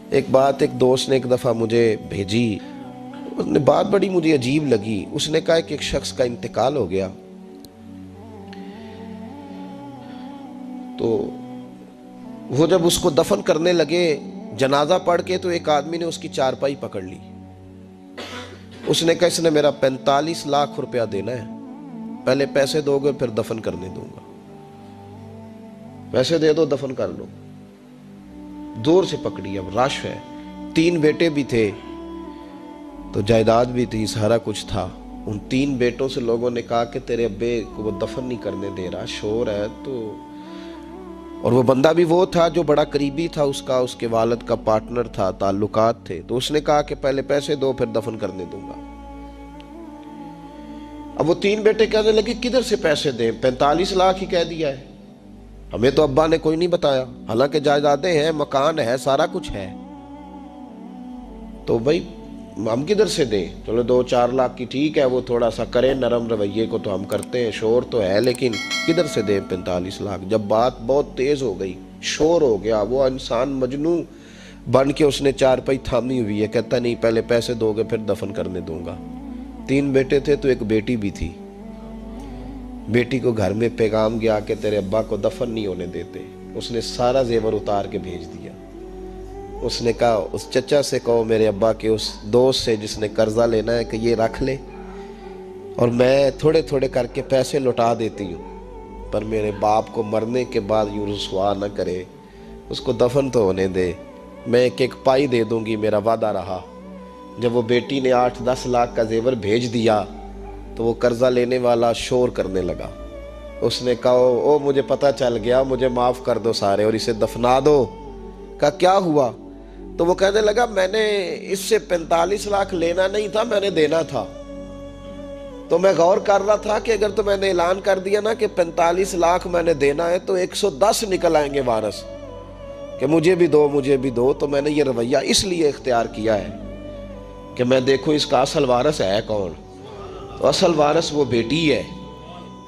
ایک بات ایک دوست نے ایک دفعہ مجھے بھیجی، اس نے بات بڑی مجھے عجیب لگی۔ اس نے کہا کہ ایک شخص کا انتقال ہو گیا، تو وہ جب اس کو دفن کرنے لگے جنازہ پڑھ کے، تو ایک آدمی نے اس کی چارپائی پکڑ لی۔ اس نے کہا اس نے میرا 45 لاکھ روپیہ دینا ہے، پہلے پیسے دو گے پھر دفن کرنے دوں گا، پیسے دے دو دفن کر لو۔ دور سے پکڑی، اب رش ہے، 3 بیٹے بھی تھے تو جائیداد بھی تھی، سارا کچھ تھا۔ ان 3 بیٹوں سے لوگوں نے کہا کہ تیرے ابے کو وہ دفن نہیں کرنے دے رہا، شور ہے تو، اور وہ بندہ بھی وہ تھا جو بڑا قریبی تھا اس کا، اس کے والد کا پارٹنر تھا، تعلقات تھے، تو اس نے کہا کہ پہلے پیسے دو پھر دفن کرنے دوں گا۔ اب وہ 3 بیٹے کہنے لگے کدھر سے پیسے دیں، 45 لاکھ ہی کہہ دیا ہے، ہمیں تو ابا نے کوئی نہیں بتایا، حالانکہ جائیدادیں ہیں، مکان ہے، سارا کچھ ہے، تو بھائی ہم کدھر سے دیں؟ چلو 2-4 لاکھ کی ٹھیک ہے، وہ تھوڑا سا کریں نرم رویے کو تو ہم کرتے ہیں، شور تو ہے، لیکن کدھر سے دیں 45 لاکھ؟ جب بات بہت تیز ہو گئی، شور ہو گیا، وہ انسان مجنون بن کے اس نے چارپائی تھامی ہوئی ہے، کہتا نہیں پہلے پیسے دو گے پھر دفن کرنے دوں گا۔ 3 بیٹے تھے تو ایک بیٹی بھی تھی، بیٹی کو گھر میں پیغام گیا کہ تیرے ابا کو دفن نہیں ہونے دیتے، اس نے سارا زیور اتار کے بھیج دیا۔ اس نے کہا اس چچا سے کہو میرے ابا کے اس دوست سے جس نے قرضہ لینا ہے کہ یہ رکھ لے، اور میں تھوڑے تھوڑے کر کے پیسے لوٹا دیتی ہوں، پر میرے باپ کو مرنے کے بعد یوں رسوا نہ کرے، اس کو دفن تو ہونے دے، میں ایک پائی دے دوں گی، میرا وعدہ رہا۔ جب وہ بیٹی نے 8-10 لاکھ کا زیور بھیج دیا تو وہ قرضہ لینے والا شور کرنے لگا۔ اس نے کہا او مجھے پتہ چل گیا، مجھے معاف کر دو سارے اور اسے دفنا دو۔ کہا کیا ہوا؟ تو وہ کہنے لگا میں نے اس سے 45 لاکھ لینا نہیں تھا، میں نے دینا تھا، تو میں غور کر رہا تھا کہ اگر تو میں نے اعلان کر دیا نا کہ 45 لاکھ میں نے دینا ہے تو 110 نکل آئیں گے وارث کہ مجھے بھی دو مجھے بھی دو، تو میں نے یہ رویہ اس لیے اختیار کیا ہے کہ میں دیکھوں اس کا اصل وارث ہے کون۔ تو اصل وارث وہ بیٹی ہے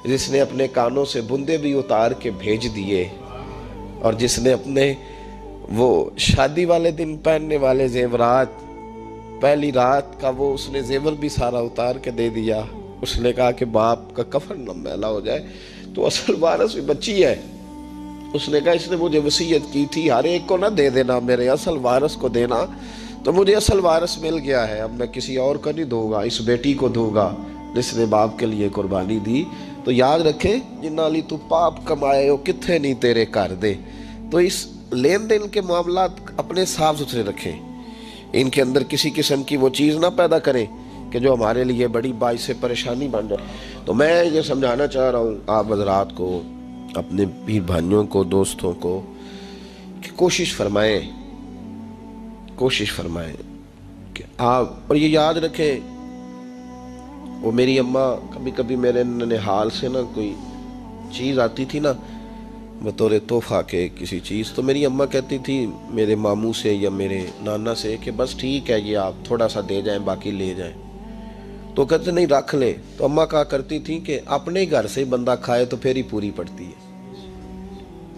جس نے اپنے کانوں سے بندے بھی اتار کے بھیج دیے، اور جس نے اپنے وہ شادی والے دن پہننے والے زیورات، پہلی رات کا وہ اس نے زیور بھی سارا اتار کے دے دیا۔ اس نے کہا کہ باپ کا کفن نہ میلا ہو جائے، تو اصل وارث بھی بچی ہے۔ اس نے کہا اس نے مجھے وصیت کی تھی ہر ایک کو نہ دے دینا، میرے اصل وارث کو دینا، تو مجھے اصل وارث مل گیا ہے، اب میں کسی اور کو نہیں دوں گا، اس بیٹی کو دوں گا جس نے باپ کے لیے قربانی دی۔ تو یاد رکھے جنہ لی تو پاپ کمائے ہو کتھے نہیں تیرے کر دے۔ تو اس لین دین کے معاملات اپنے صاف ستھرے رکھیں، ان کے اندر کسی قسم کی وہ چیز نہ پیدا کریں کہ جو ہمارے لیے بڑی باعث پریشانی بن جائے۔ تو میں یہ سمجھانا چاہ رہا ہوں آپ حضرات کو، اپنے پیر بھائیوں کو، دوستوں کو، کہ کوشش فرمائیں کہ آپ، اور یہ یاد رکھیں وہ میری اماں کبھی کبھی میرے ننہال سے نا کوئی چیز آتی تھی نا بطور تحفہ کے کسی چیز، تو میری اماں کہتی تھی میرے ماموں سے یا میرے نانا سے کہ بس ٹھیک ہے یہ آپ تھوڑا سا دے جائیں باقی لے جائیں، تو کہتے نہیں رکھ لے۔ تو اماں کہا کرتی تھی کہ اپنے گھر سے بندہ کھائے تو پھر ہی پوری پڑتی ہے،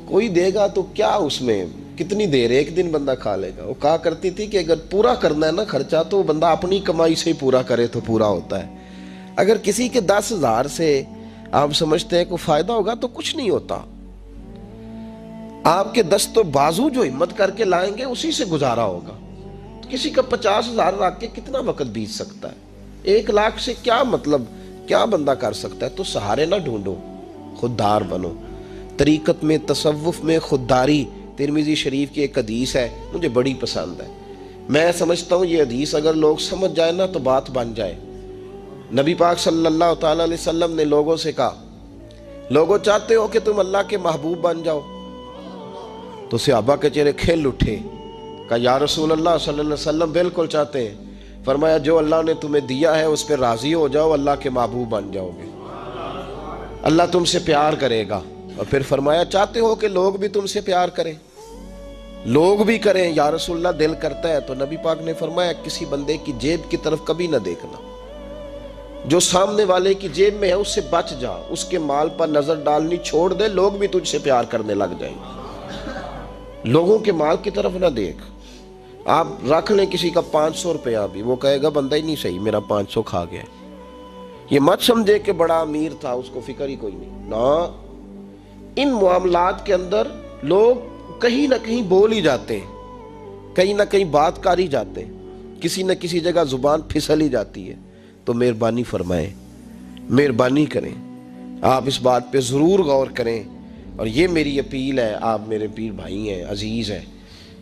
کوئی دے گا تو کیا اس میں کتنی دیر، ایک دن بندہ کھا لے گا۔ وہ کہا کرتی تھی کہ اگر پورا کرنا ہے نا خرچہ تو بندہ اپنی کمائی سے ہی پورا کرے تو پورا ہوتا ہے۔ اگر کسی کے 10,000 سے آپ سمجھتے ہیں کوئی فائدہ ہوگا تو کچھ نہیں ہوتا، آپ کے دست و بازو جو ہمت کر کے لائیں گے اسی سے گزارا ہوگا۔ کسی کا 50,000 رکھ کے کتنا وقت بیت سکتا ہے، 1 لاکھ سے کیا مطلب، کیا بندہ کر سکتا ہے؟ تو سہارے نہ ڈھونڈو، خوددار بنو۔ طریقت میں، تصوف میں خودداری، ترمذی شریف کی ایک حدیث ہے مجھے بڑی پسند ہے، میں سمجھتا ہوں یہ حدیث اگر لوگ سمجھ جائے نا تو بات بن جائے۔ نبی پاک صلی اللہ تعالیٰ علیہ وسلم نے لوگوں سے کہا لوگوں چاہتے ہو کہ تم اللہ کے محبوب بن جاؤ؟ تو صحابہ کے چہرے کھل اٹھے، کہا یا رسول اللہ صلی اللہ علیہ وسلم بالکل چاہتے ہیں۔ فرمایا جو اللہ نے تمہیں دیا ہے اس پہ راضی ہو جاؤ، اللہ کے محبوب بن جاؤ گے، اللہ تم سے پیار کرے گا۔ اور پھر فرمایا چاہتے ہو کہ لوگ بھی تم سے پیار کریں؟ لوگ بھی کریں یا رسول اللہ، دل کرتا ہے۔ تو نبی پاک نے فرمایا کسی بندے کی جیب کی طرف کبھی نہ دیکھنا، جو سامنے والے کی جیب میں ہے اس سے بچ جا، اس کے مال پر نظر ڈالنی چھوڑ دے، لوگ بھی تجھ سے پیار کرنے لگ جائیں گے۔ لوگوں کے مال کی طرف نہ دیکھ، آپ رکھ لیں کسی کا 500 روپیہ بھی، وہ کہے گا بندہ ہی نہیں صحیح، میرا 500 کھا گیا۔ یہ مت سمجھے کہ بڑا امیر تھا، اس کو فکر ہی کوئی نہیں، نا۔ ان معاملات کے اندر لوگ کہیں نہ کہیں بول ہی جاتے ہیں، کہیں نہ کہیں بات کر ہی جاتے ہیں، کسی نہ کسی جگہ زبان پھسل ہی جاتی ہے۔ تو مہربانی فرمائیں، مہربانی کریں، آپ اس بات پہ ضرور غور کریں، اور یہ میری اپیل ہے، آپ میرے پیر بھائی ہیں، عزیز ہیں،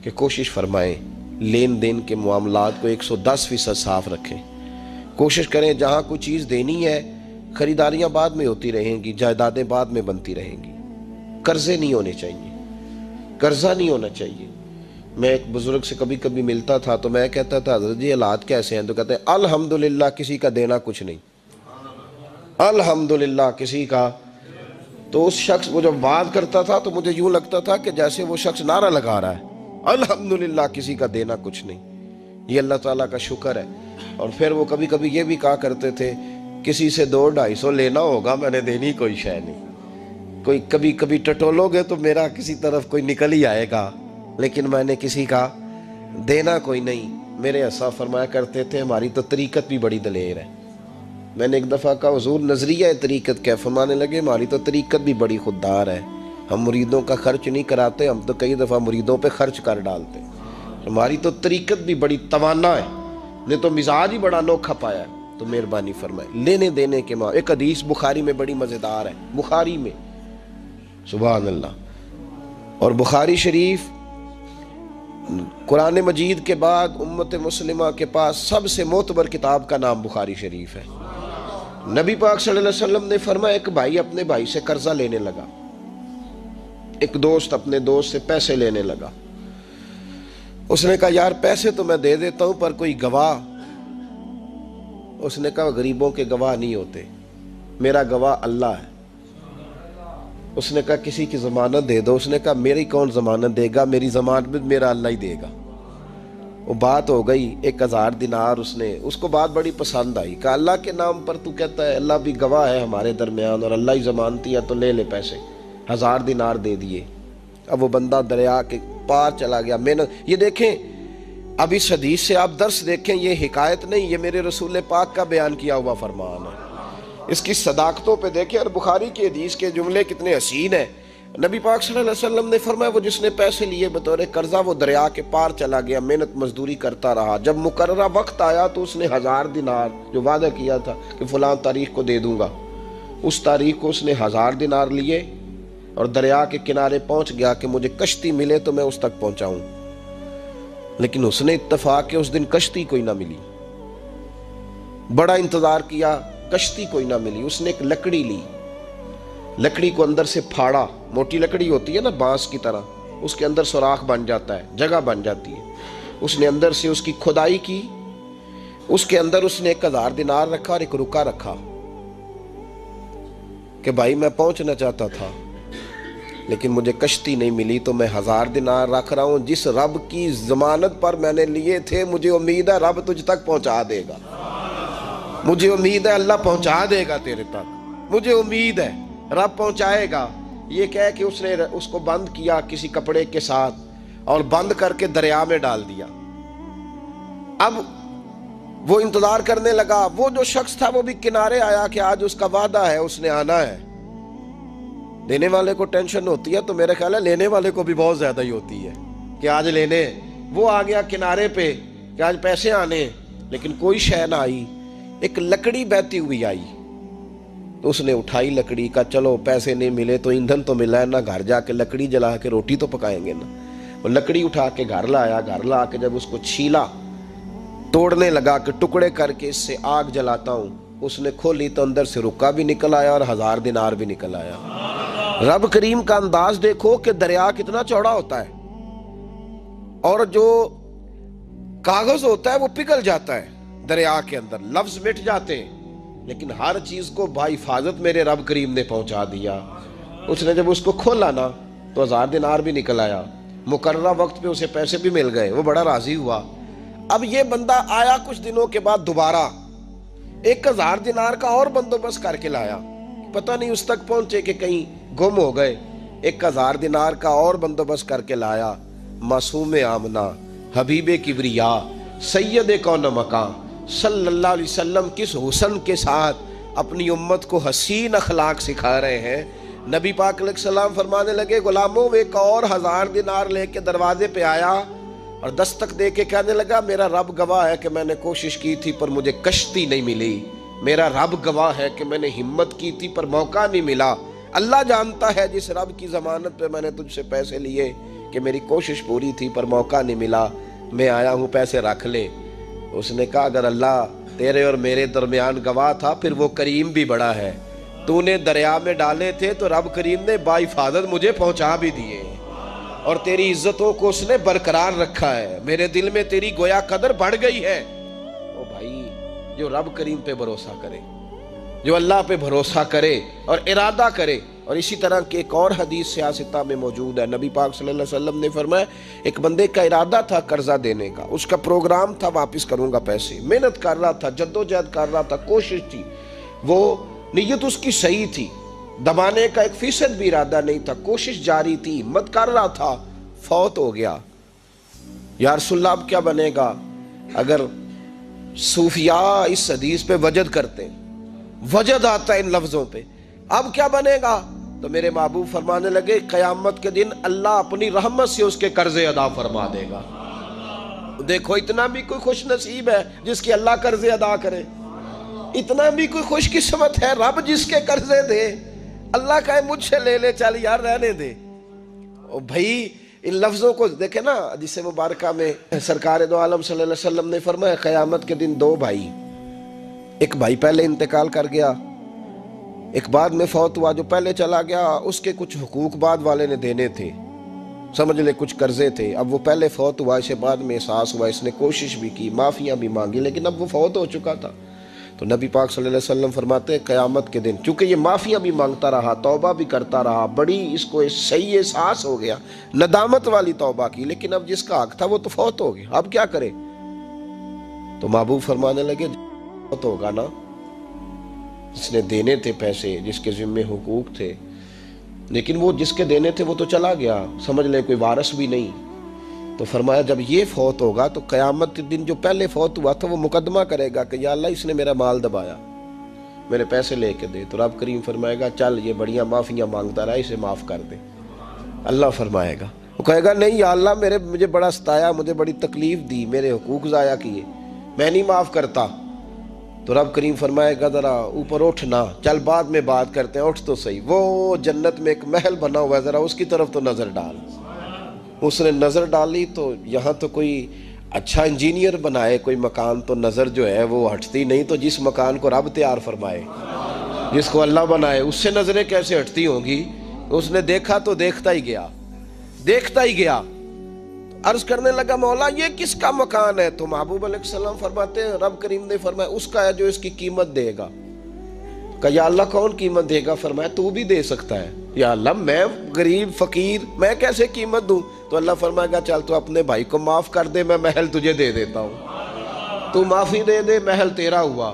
کہ کوشش فرمائیں لین دین کے معاملات کو 110% صاف رکھیں۔ کوشش کریں جہاں کوئی چیز دینی ہے، خریداریاں بعد میں ہوتی رہیں گی، جائیدادیں بعد میں بنتی رہیں گی، قرضے نہیں ہونے چاہیے، قرضہ نہیں ہونا چاہیے۔ میں ایک بزرگ سے کبھی کبھی ملتا تھا تو میں کہتا تھا حضرت جی حالات کیسے ہیں؟ تو کہتے ہیں الحمدللہ کسی کا دینا کچھ نہیں، الحمدللہ کسی کا۔ تو اس شخص وہ جب بات کرتا تھا تو مجھے یوں لگتا تھا کہ جیسے وہ شخص نعرہ لگا رہا ہے، الحمدللہ کسی کا دینا کچھ نہیں۔ یہ اللہ تعالیٰ کا شکر ہے۔ اور پھر وہ کبھی کبھی یہ بھی کہا کرتے تھے کسی سے 200-250 لینا ہوگا، میں نے دینی کوئی شے نہیں، کوئی کبھی کبھی ٹٹولو گے تو میرا کسی طرف کوئی نکل ہی آئے گا، لیکن میں نے کسی کا دینا کوئی نہیں۔ میرے ایسا فرمایا کرتے تھے ہماری تو طریقت بھی بڑی دلیر ہے۔ میں نے ایک دفعہ کہا حضور نظریہ طریقت کیا؟ فرمانے لگے ہماری تو طریقت بھی بڑی خوددار ہے، ہم مریدوں کا خرچ نہیں کراتے، ہم تو کئی دفعہ مریدوں پہ خرچ کر ڈالتے، ہماری تو طریقت بھی بڑی توانا ہے، نے تو مزاج ہی بڑا انوکھا پایا ہے۔ تو مہربانی فرمائے لینے دینے کے ماں۔ ایک حدیث بخاری میں بڑی مزیدار ہے، بخاری میں، سبحان اللہ۔ اور بخاری شریف قرآن مجید کے بعد امت مسلمہ کے پاس سب سے معتبر کتاب کا نام بخاری شریف ہے۔ نبی پاک صلی اللہ علیہ وسلم نے فرمایا ایک بھائی اپنے بھائی سے قرضہ لینے لگا، ایک دوست اپنے دوست سے پیسے لینے لگا۔ اس نے کہا یار پیسے تو میں دے دیتا ہوں پر کوئی گواہ۔ اس نے کہا غریبوں کے گواہ نہیں ہوتے، میرا گواہ اللہ ہے۔ اس نے کہا کسی کی ضمانت دے دو۔ اس نے کہا میری کون ضمانت دے گا، میری ضمانت میرا اللہ ہی دے گا۔ وہ بات ہو گئی 1000 دینار، اس کو بات بڑی پسند آئی، کہا اللہ کے نام پر تو کہتا ہے، اللہ بھی گواہ ہے ہمارے درمیان اور اللہ ہی ضمانتی ہے، تو لے لے پیسے۔ 1000 دینار دے دیے۔ اب وہ بندہ دریا کے پار چلا گیا۔ محنت، یہ دیکھیں اب اس حدیث سے آپ درس دیکھیں، یہ حکایت نہیں، یہ میرے رسول پاک کا بیان کیا ہوا فرمان ہے۔ اس کی صداقتوں پہ دیکھیں، اور بخاری کی حدیث کے جملے کتنے حسین ہیں۔ نبی پاک صلی اللہ علیہ وسلم نے فرمایا وہ جس نے پیسے لیے بطور قرضہ وہ دریا کے پار چلا گیا، محنت مزدوری کرتا رہا، جب مقررہ وقت آیا تو اس نے 1000 دینار جو وعدہ کیا تھا کہ فلاں تاریخ کو دے دوں گا، اس تاریخ کو اس نے 1000 دینار لیے اور دریا کے کنارے پہنچ گیا کہ مجھے کشتی ملے تو میں اس تک پہنچاؤں۔ لیکن اس نے اتفاق کہ اس دن کشتی کوئی نہ ملی، بڑا انتظار کیا، کشتی کوئی نہ ملی۔ اس نے ایک لکڑی لی، لکڑی کو اندر سے پھاڑا، موٹی لکڑی ہوتی ہے نا بانس کی طرح، اس کے اندر سوراخ بن جاتا ہے، جگہ بن جاتی ہے۔ اس نے اندر سے اس کی کھدائی کی، اس کے اندر اس نے 1000 دینار رکھا اور ایک رکا رکھا کہ بھائی میں پہنچنا چاہتا تھا لیکن مجھے کشتی نہیں ملی تو میں 1000 دینار رکھ رہا ہوں، جس رب کی ضمانت پر میں نے لیے تھے مجھے امید ہے رب تجھ تک پہنچا دے گا، مجھے امید ہے اللہ پہنچا دے گا تیرے تک، مجھے امید ہے رب پہنچائے گا۔ یہ کہہ کہ اس نے اس کو بند کیا کسی کپڑے کے ساتھ اور بند کر کے دریا میں ڈال دیا۔ اب وہ انتظار کرنے لگا، وہ جو شخص تھا وہ بھی کنارے آیا کہ آج اس کا وعدہ ہے، اس نے آنا ہے۔ دینے والے کو ٹینشن ہوتی ہے تو میرے خیال ہے لینے والے کو بھی بہت زیادہ ہی ہوتی ہے کہ آج لینے۔ وہ آ گیا کنارے پہ کہ آج پیسے آنے، لیکن کوئی شے نہ آئی۔ ایک لکڑی بہتی ہوئی آئی تو اس نے اٹھائی لکڑی کا، چلو پیسے نہیں ملے تو ایندھن تو ملا ہے نا، گھر جا کے لکڑی جلا کے روٹی تو پکائیں گے نا۔ وہ لکڑی اٹھا کے گھر لایا، گھر لا کے جب اس کو چھیلا، توڑنے لگا کہ ٹکڑے کر کے اس سے آگ جلاتا ہوں، اس نے کھولی تو اندر سے رکا بھی نکل آیا اور 1000 دینار بھی نکل آیا۔ رب کریم کا انداز دیکھو کہ دریا کتنا چوڑا ہوتا ہے اور جو کاغذ ہوتا ہے وہ پگھل جاتا ہے دریا کے اندر، لفظ مٹ جاتے ہیں، لیکن ہر چیز کو بحفاظت میرے رب کریم نے پہنچا دیا۔ اس نے جب اس کو کھولا نا تو 1000 دینار بھی نکل آیا، مقررہ وقت پہ اسے پیسے بھی مل گئے، وہ بڑا راضی ہوا۔ اب یہ بندہ آیا کچھ دنوں کے بعد دوبارہ 1000 دینار کا اور بندوبست کر کے لایا، پتہ نہیں اس تک پہنچے کہ کہیں گم ہو گئے۔ 1000 دینار کا اور بندوبست کر کے لایا۔ معصوم آمنہ حبیب کبریا سید کون مقام صلی اللہ علیہ وسلم کس حسن کے ساتھ اپنی امت کو حسین اخلاق سکھا رہے ہیں۔ نبی پاک علیہ السلام فرمانے لگے غلاموں وہ ایک اور 1000 دینار لے کے دروازے پہ آیا اور دستک دے کے کہنے لگا میرا رب گواہ ہے کہ میں نے کوشش کی تھی پر مجھے کشتی نہیں ملی، میرا رب گواہ ہے کہ میں نے ہمت کی تھی پر موقع نہیں ملا، اللہ جانتا ہے جس رب کی ضمانت پہ میں نے تجھ سے پیسے لیے کہ میری کوشش پوری تھی پر موقع نہیں ملا، میں آیا ہوں پیسے رکھ لے۔ اس نے کہا اگر اللہ تیرے اور میرے درمیان گواہ تھا پھر وہ کریم بھی بڑا ہے، تو نے دریا میں ڈالے تھے تو رب کریم نے باحفاظت مجھے پہنچا بھی دیے اور تیری عزتوں کو اس نے برقرار رکھا ہے، میرے دل میں تیری گویا قدر بڑھ گئی ہے۔ او بھائی جو رب کریم پہ بھروسہ کرے، جو اللہ پہ بھروسہ کرے اور ارادہ کرے، اور اسی طرح کی ایک اور حدیث سیاستہ میں موجود ہے، نبی پاک صلی اللہ علیہ وسلم نے فرمایا ایک بندے کا ارادہ تھا قرضہ دینے کا، اس کا پروگرام تھا واپس کروں گا پیسے، محنت کر رہا تھا، جدوجہد کر رہا تھا، کوشش تھی، وہ نیت اس کی صحیح تھی، دبانے کا 1% بھی ارادہ نہیں تھا، کوشش جاری تھی، ہمت کر رہا تھا، فوت ہو گیا۔ یا رسول اللہ اب کیا بنے گا؟ اگر صوفیاء اس حدیث پہ وجد کرتے، وجد آتا ہے ان لفظوں پہ، اب کیا بنے گا؟ تو میرے محبوب فرمانے لگے قیامت کے دن اللہ اپنی رحمت سے اس کے قرضے ادا فرما دے گا۔ دیکھو اتنا بھی کوئی خوش نصیب ہے جس کی اللہ قرضے ادا کرے، اتنا بھی کوئی خوش قسمت ہے رب جس کے قرضے دے، اللہ کہے مجھ سے لے لے چل یار رہنے دے۔ اور بھائی ان لفظوں کو دیکھیں نا، حدیث مبارکہ میں سرکار دو عالم صلی اللہ علیہ وسلم نے فرمایا قیامت کے دن 2 بھائی، ایک بھائی پہلے انتقال کر گیا، ایک بعد میں فوت ہوا، جو پہلے چلا گیا اس کے کچھ حقوق بعد والے نے دینے تھے، سمجھ لے کچھ قرضے تھے، اب وہ پہلے فوت ہوا، اسے بعد میں احساس ہوا، اس نے کوشش بھی کی، معافیاں بھی مانگی، لیکن اب وہ فوت ہو چکا تھا۔ تو نبی پاک صلی اللہ علیہ وسلم فرماتے ہیں قیامت کے دن چونکہ یہ معافیاں بھی مانگتا رہا، توبہ بھی کرتا رہا، بڑی اس کو صحیح احساس ہو گیا، ندامت والی توبہ کی، لیکن اب جس کا حق تھا وہ تو فوت ہو گیا، اب کیا کرے؟ تو محبوب فرمانے لگے فوت ہوگا نا، جس نے دینے تھے پیسے، جس کے ذمہ حقوق تھے، لیکن وہ جس کے دینے تھے وہ تو چلا گیا، سمجھ لے کوئی وارث بھی نہیں۔ تو فرمایا جب یہ فوت ہوگا تو قیامت کے دن جو پہلے فوت ہوا تھا وہ مقدمہ کرے گا کہ یا اللہ اس نے میرا مال دبایا، میرے پیسے لے کے دے، تو رب کریم فرمائے گا چل یہ بڑیاں معافیاں مانگتا رہا، اسے معاف کر دے۔ اللہ فرمائے گا، وہ کہے گا نہیں یا اللہ مجھے بڑا ستایا، مجھے بڑی تکلیف دی، میرے حقوق ضائع کیے، میں نہیں معاف کرتا۔ تو رب کریم فرمائے گا ذرا اوپر اٹھنا، چل بعد میں بات کرتے ہیں، اٹھ تو صحیح، وہ جنت میں ایک محل بنا ہوا ہے، ذرا اس کی طرف تو نظر ڈال۔ اس نے نظر ڈالی تو یہاں تو کوئی اچھا انجینئر بنائے کوئی مکان تو نظر جو ہے وہ ہٹتی نہیں، تو جس مکان کو رب تیار فرمائے، جس کو اللہ بنائے، اس سے نظریں کیسے ہٹتی ہوں گی؟ اس نے دیکھا تو دیکھتا ہی گیا، دیکھتا ہی گیا۔ عرض کرنے لگا مولا یہ کس کا مکان ہے؟ تو محبوب علیہ السلام فرماتے ہیں رب کریم نے فرمایا اس کا ہے جو اس کی قیمت دے گا۔ کہا یا اللہ کون قیمت دے گا؟ فرمایا تو بھی دے سکتا ہے۔ یا اللہ میں غریب فقیر میں کیسے قیمت دوں؟ تو اللہ فرمائے گا چل تو اپنے بھائی کو معاف کر دے، میں محل تجھے دے دیتا ہوں، تو معافی دے دے، محل تیرا ہوا۔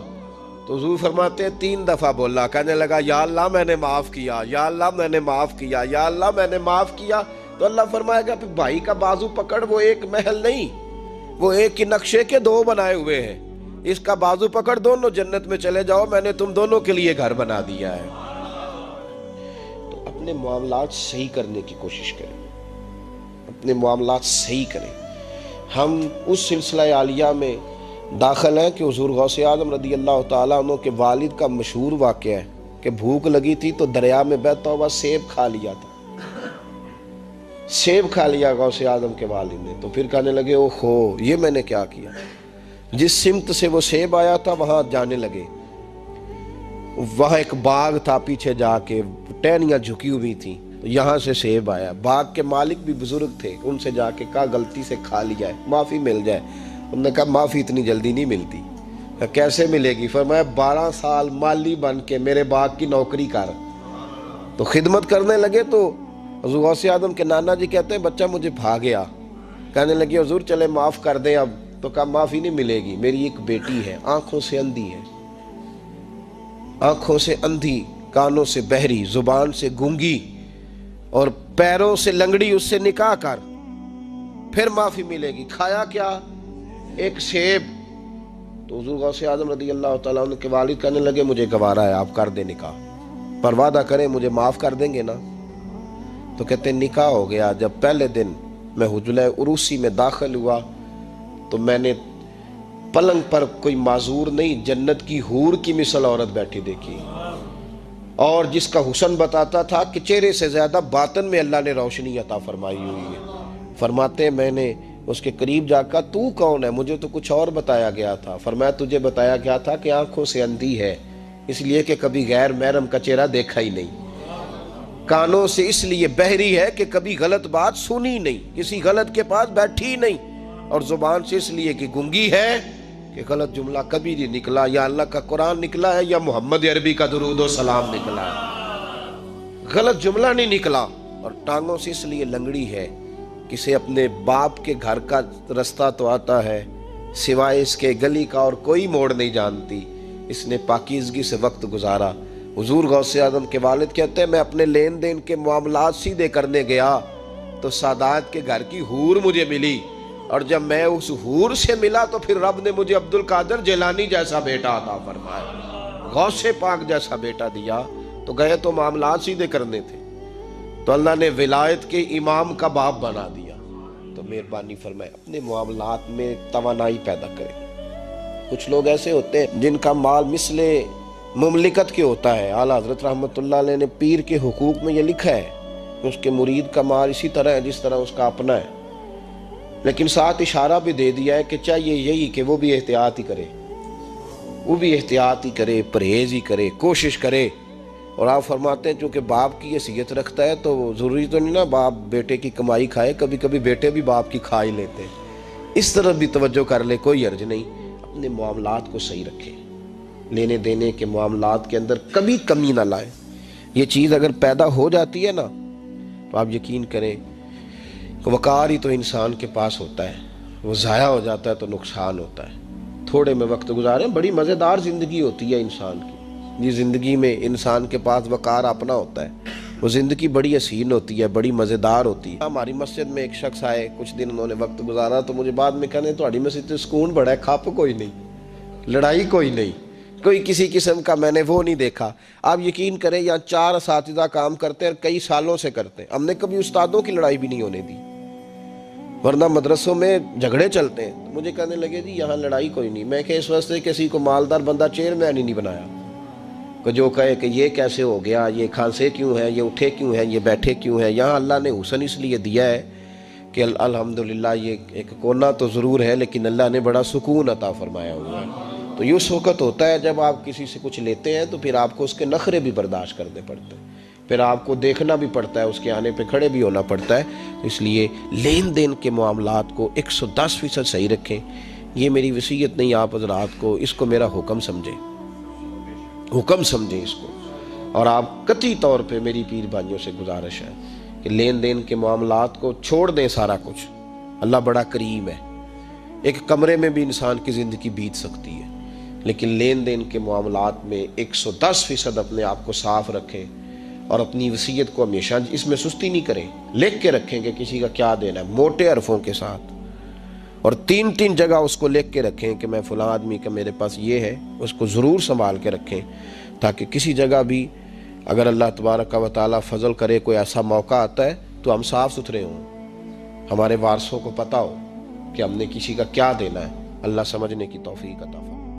تو حضور فرماتے ہیں 3 دفعہ بولا، کہنے لگا یا اللہ میں نے معاف کیا، یا اللہ میں نے معاف کیا، یا اللہ میں نے معاف کیا۔ تو اللہ فرمائے گا پھر بھائی کا بازو پکڑ، وہ ایک محل نہیں، وہ ایک ہی نقشے کے 2 بنائے ہوئے ہیں، اس کا بازو پکڑ، دونوں جنت میں چلے جاؤ، میں نے تم دونوں کے لیے گھر بنا دیا ہے۔ تو اپنے معاملات صحیح کرنے کی کوشش کریں، اپنے معاملات صحیح کریں۔ ہم اس سلسلہ عالیہ میں داخل ہیں کہ حضور غوث اعظم رضی اللہ تعالیٰ عنہ کے والد کا مشہور واقعہ ہے کہ بھوک لگی تھی تو دریا میں بہتا ہوا سیب کھا لیا تھا، سیب کھا لیا غوث اعظم کے والد نے۔ تو پھر کہنے لگے اوہو یہ میں نے کیا کیا؟ جس سمت سے وہ سیب آیا تھا وہاں جانے لگے، وہاں ایک باغ تھا، پیچھے جا کے ٹہنیاں جھکی ہوئی تھیں، یہاں سے سیب آیا، باغ کے مالک بھی بزرگ تھے، ان سے جا کے کہا غلطی سے کھا لیا ہے، معافی مل جائے۔ انہوں نے کہا معافی اتنی جلدی نہیں ملتی۔ کیسے ملے گی؟ فرمایا 12 سال مالی بن کے میرے باغ کی نوکری کر۔ تو خدمت کرنے لگے تو حضور غوث اعظم کے نانا جی کہتے ہیں بچہ مجھے بھا گیا، کہنے لگے حضور چلے معاف کر دیں اب۔ تو کہا معافی نہیں ملے گی، میری ایک بیٹی ہے، آنکھوں سے اندھی ہے، آنکھوں سے اندھی، کانوں سے بہری، زبان سے گونگی اور پیروں سے لنگڑی، اس سے نکاح کر، پھر معافی ملے گی۔ کھایا کیا؟ ایک سیب۔ تو حضور غوث اعظم رضی اللہ تعالیٰ عنہ کے والد کہنے لگے مجھے گوارا ہے، آپ کر دیں نکاح، پر وعدہ کریں مجھے معاف کر دیں گے نا؟ تو کہتے ہیں نکاح ہو گیا۔ جب پہلے دن میں حجلہ عروسی میں داخل ہوا تو میں نے پلنگ پر کوئی معذور نہیں، جنت کی حور کی مثل عورت بیٹھی دیکھی، اور جس کا حسن بتاتا تھا کہ چہرے سے زیادہ باطن میں اللہ نے روشنی عطا فرمائی ہوئی ہے۔ فرماتے ہیں میں نے اس کے قریب جا کر تو کون ہے؟ مجھے تو کچھ اور بتایا گیا تھا۔ فرمایا تجھے بتایا گیا تھا کہ آنکھوں سے اندھی ہے، اس لیے کہ کبھی غیر محرم کا چہرہ دیکھا ہی نہیں، کانوں سے اس لیے بہری ہے کہ کبھی غلط بات سنی نہیں، کسی غلط کے پاس بیٹھی نہیں، اور زبان سے اس لیے کہ گنگی ہے کہ غلط جملہ کبھی نہیں نکلا، یا اللہ کا قرآن نکلا ہے یا محمد عربی کا درود و سلام نکلا ہے، غلط جملہ نہیں نکلا۔ اور ٹانگوں سے اس لیے لنگڑی ہے، کسے اپنے باپ کے گھر کا رستہ تو آتا ہے، سوائے اس کے گلی کا اور کوئی موڑ نہیں جانتی، اس نے پاکیزگی سے وقت گزارا۔ حضور غوث اعظم کے والد کہتے ہیں میں اپنے لین دین کے معاملات سیدھے کرنے گیا تو سادات کے گھر کی حور مجھے ملی، اور جب میں اس حور سے ملا تو پھر رب نے مجھے عبد القادر جیلانی جیسا بیٹا عطا فرمایا، غوث پاک جیسا بیٹا دیا۔ تو گئے تو معاملات سیدھے کرنے تھے، تو اللہ نے ولایت کے امام کا باپ بنا دیا۔ تو مہربانی فرمائے اپنے معاملات میں توانائی پیدا کریں۔ کچھ لوگ ایسے ہوتے ہیں جن کا مال مثل مملکت کے ہوتا ہے۔ اعلیٰ حضرت رحمت اللہ علیہ نے پیر کے حقوق میں یہ لکھا ہے کہ اس کے مرید کا مال اسی طرح ہے جس طرح اس کا اپنا ہے، لیکن ساتھ اشارہ بھی دے دیا ہے کہ چاہیے یہی کہ وہ بھی احتیاط ہی کرے، وہ بھی احتیاط ہی کرے، پرہیز ہی کرے، کوشش کرے۔ اور آپ فرماتے ہیں چونکہ باپ کی حیثیت رکھتا ہے تو ضروری تو نہیں نا باپ بیٹے کی کمائی کھائے، کبھی کبھی بیٹے بھی باپ کی کھا ہی لیتے ہیں، اس طرف بھی توجہ کر لے، کوئی حرج نہیں۔ اپنے معاملات کو صحیح رکھے، لینے دینے کے معاملات کے اندر کبھی کمی نہ لائیں۔ یہ چیز اگر پیدا ہو جاتی ہے نا تو آپ یقین کریں کہ وقار ہی تو انسان کے پاس ہوتا ہے، وہ ضائع ہو جاتا ہے تو نقصان ہوتا ہے۔ تھوڑے میں وقت گزاریں، بڑی مزیدار زندگی ہوتی ہے انسان کی۔ یہ زندگی میں انسان کے پاس وقار اپنا ہوتا ہے، وہ زندگی بڑی حسین ہوتی ہے، بڑی مزیدار ہوتی ہے۔ ہماری مسجد میں ایک شخص آئے، کچھ دن انہوں نے وقت گزارا تو مجھے بعد میں کہنے تہاڈی مسجد سے سکون بڑا ہے، کھپ کوئی نہیں، لڑائی کوئی نہیں، کوئی کسی قسم کا میں نے وہ نہیں دیکھا۔ آپ یقین کریں یہاں 4 اساتذہ کام کرتے ہیں اور کئی سالوں سے کرتے ہیں، ہم نے کبھی استادوں کی لڑائی بھی نہیں ہونے دی، ورنہ مدرسوں میں جھگڑے چلتے ہیں۔ تو مجھے کہنے لگے جی یہاں لڑائی کوئی نہیں۔ میں کہ اس واسطے کسی کو مالدار بندہ چیئرمین ہی نہیں بنایا کہ جو کہے کہ یہ کیسے ہو گیا، یہ کھانسے کیوں ہیں، یہ اٹھے کیوں ہیں، یہ بیٹھے کیوں ہیں۔ یہاں اللہ نے حسن اس لیے دیا ہے کہ الحمدللہ یہ ایک کونا تو ضرور ہے لیکن اللہ نے بڑا سکون عطا فرمایا ہوا ہے۔ تو یہ اس وقت ہوتا ہے جب آپ کسی سے کچھ لیتے ہیں تو پھر آپ کو اس کے نخرے بھی برداشت کرنے پڑتے ہیں، پھر آپ کو دیکھنا بھی پڑتا ہے، اس کے آنے پہ کھڑے بھی ہونا پڑتا ہے۔ اس لیے لین دین کے معاملات کو 110% صحیح رکھیں۔ یہ میری وصیت نہیں آپ حضرات کو، اس کو میرا حکم سمجھیں، حکم سمجھیں اس کو۔ اور آپ قطعی طور پہ میری پیر بھائیوں سے گزارش ہے کہ لین دین کے معاملات کو چھوڑ دیں سارا کچھ۔ اللہ بڑا کریم ہے، ایک کمرے میں بھی انسان کی زندگی بیت سکتی ہے، لیکن لین دین کے معاملات میں 110% اپنے آپ کو صاف رکھیں، اور اپنی وصیت کو ہمیشہ اس میں سستی نہیں کریں، لکھ کے رکھیں کہ کسی کا کیا دینا ہے، موٹے حرفوں کے ساتھ، اور 3 جگہ اس کو لکھ کے رکھیں کہ میں فلاں آدمی کا میرے پاس یہ ہے، اس کو ضرور سنبھال کے رکھیں تاکہ کسی جگہ بھی اگر اللہ تبارک و تعالیٰ فضل کرے کوئی ایسا موقع آتا ہے تو ہم صاف ستھرے ہوں، ہمارے وارثوں کو پتہ ہو کہ ہم نے کسی کا کیا دینا ہے۔ اللہ سمجھنے کی توفیق عطا فرمائے۔